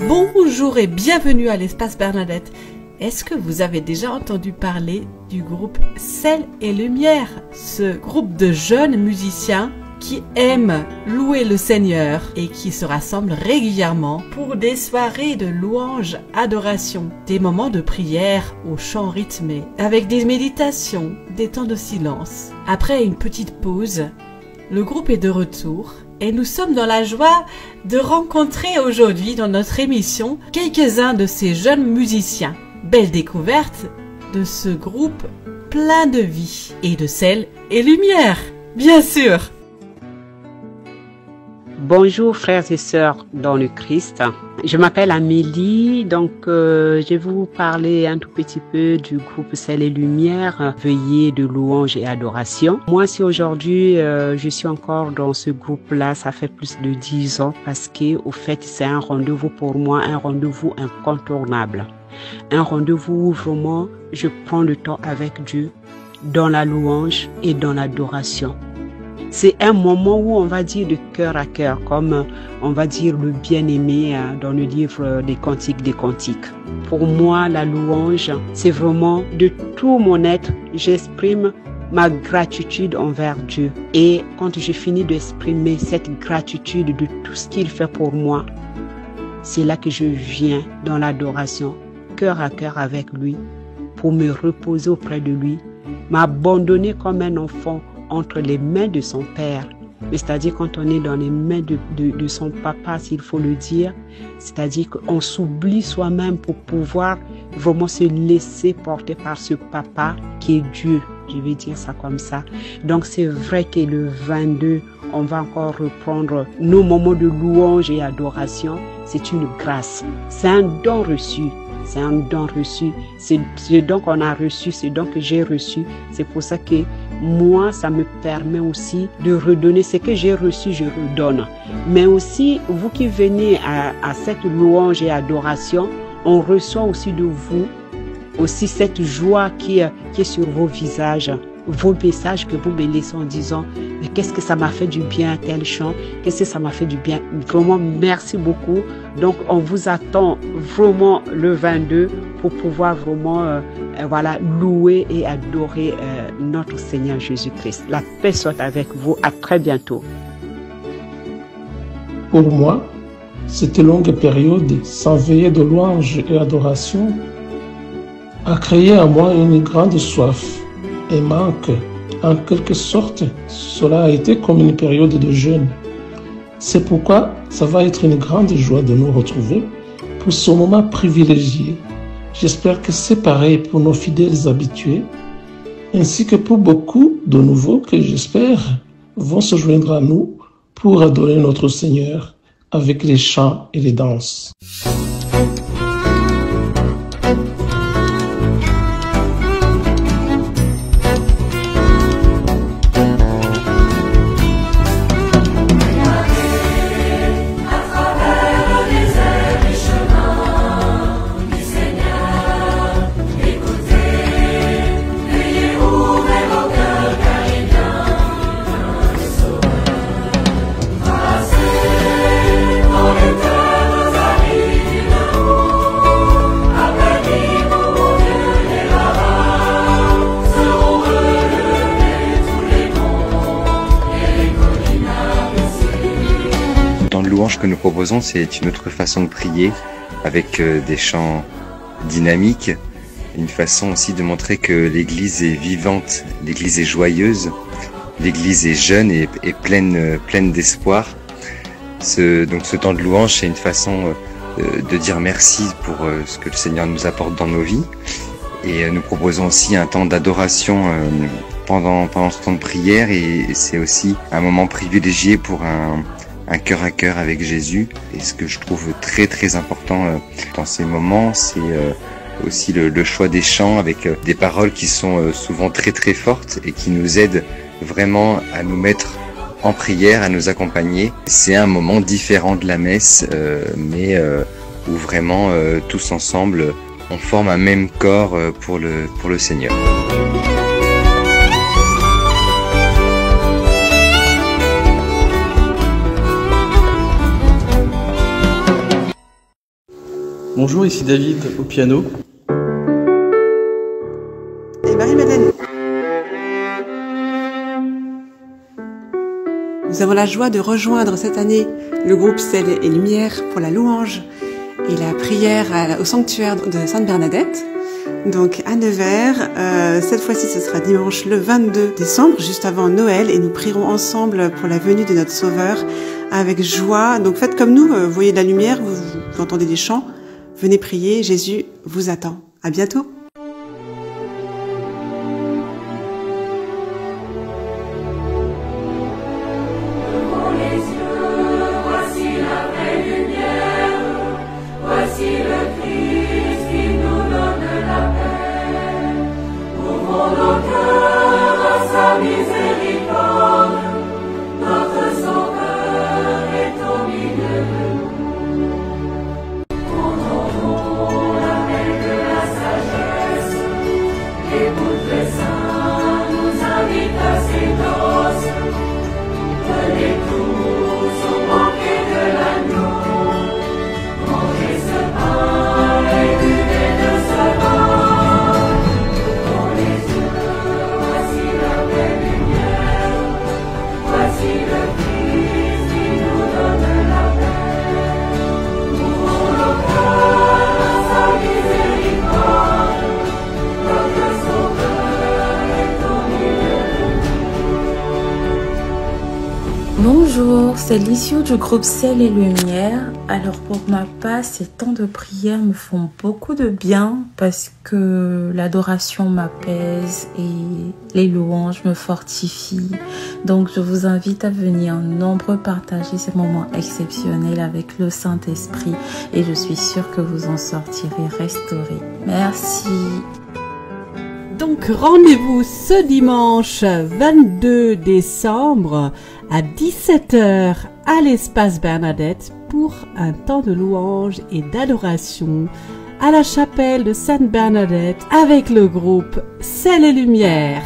Bonjour et bienvenue à l'Espace Bernadette. Est-ce que vous avez déjà entendu parler du groupe Sel et Lumière, ce groupe de jeunes musiciens qui aiment louer le Seigneur et qui se rassemblent régulièrement pour des soirées de louange, adoration, des moments de prière au chant rythmé, avec des méditations, des temps de silence. Après une petite pause, le groupe est de retour et nous sommes dans la joie de rencontrer aujourd'hui dans notre émission quelques-uns de ces jeunes musiciens. Belle découverte de ce groupe plein de vie et de sel et lumière, bien sûr. Bonjour frères et sœurs dans le Christ. Je m'appelle Amélie, donc je vais vous parler un tout petit peu du groupe Sel et Lumière, veillée de louange et adoration. Moi, si aujourd'hui je suis encore dans ce groupe-là, ça fait plus de 10 ans parce que au fait c'est un rendez-vous pour moi, un rendez-vous incontournable. Un rendez-vous où vraiment je prends le temps avec Dieu dans la louange et dans l'adoration. C'est un moment où on va dire de cœur à cœur, comme on va dire le bien-aimé dans le livre des Cantiques des Cantiques. Pour moi, la louange, c'est vraiment de tout mon être, j'exprime ma gratitude envers Dieu. Et quand je finis d'exprimer cette gratitude de tout ce qu'il fait pour moi, c'est là que je viens dans l'adoration, cœur à cœur avec lui, pour me reposer auprès de lui, m'abandonner comme un enfant entre les mains de son père, c'est-à-dire quand on est dans les mains de son papa, s'il faut le dire, c'est-à-dire qu'on s'oublie soi-même pour pouvoir vraiment se laisser porter par ce papa qui est Dieu, je vais dire ça comme ça. Donc c'est vrai que le 22, on va encore reprendre nos moments de louange et adoration, c'est une grâce, c'est un don reçu. C'est un don reçu, c'est ce don qu'on a reçu, c'est ce don que j'ai reçu. C'est pour ça que moi, ça me permet aussi de redonner ce que j'ai reçu, je redonne. Mais aussi, vous qui venez à cette louange et adoration, on reçoit aussi de vous aussi cette joie qui est sur vos visages, vos messages que vous me laissez en disant mais qu'est-ce que ça m'a fait du bien tel chant, qu'est-ce que ça m'a fait du bien, vraiment merci beaucoup. Donc on vous attend vraiment le 22 pour pouvoir vraiment voilà, louer et adorer notre Seigneur Jésus-Christ. La paix soit avec vous, à très bientôt. Pour moi, cette longue période sans veillée de louange et adoration a créé en moi une grande soif et manque. En quelque sorte, cela a été comme une période de jeûne. C'est pourquoi ça va être une grande joie de nous retrouver pour ce moment privilégié. J'espère que c'est pareil pour nos fidèles habitués, ainsi que pour beaucoup de nouveaux que j'espère vont se joindre à nous pour adorer notre Seigneur avec les chants et les danses. Que nous proposons, c'est une autre façon de prier avec des chants dynamiques, une façon aussi de montrer que l'Église est vivante, l'Église est joyeuse, l'Église est jeune et pleine d'espoir. Donc ce temps de louange, c'est une façon de dire merci pour ce que le Seigneur nous apporte dans nos vies. Et nous proposons aussi un temps d'adoration pendant ce temps de prière, et c'est aussi un moment privilégié pour un cœur à cœur avec Jésus. Et ce que je trouve très très important dans ces moments, c'est aussi le choix des chants avec des paroles qui sont souvent très très fortes et qui nous aident vraiment à nous mettre en prière, à nous accompagner. C'est un moment différent de la messe, mais où vraiment tous ensemble on forme un même corps pour le Seigneur. Bonjour, ici David au piano. Et Marie-Madeleine. Nous avons la joie de rejoindre cette année le groupe Sel et Lumière pour la louange et la prière au sanctuaire de Sainte Bernadette. Donc à Nevers, cette fois-ci ce sera dimanche le 22 décembre, juste avant Noël, et nous prierons ensemble pour la venue de notre Sauveur avec joie. Donc faites comme nous, vous voyez de la lumière, vous entendez des chants, venez prier, Jésus vous attend. À bientôt. Bonjour, c'est l'issue du groupe Sel et Lumière. Alors pour ma part, ces temps de prière me font beaucoup de bien parce que l'adoration m'apaise et les louanges me fortifient. Donc je vous invite à venir nombreux partager ces moments exceptionnels avec le Saint-Esprit et je suis sûre que vous en sortirez restaurés. Merci. Donc rendez-vous ce dimanche 22 décembre à 17h à l'espace Bernadette pour un temps de louange et d'adoration à la chapelle de Sainte Bernadette avec le groupe Sel et Lumière.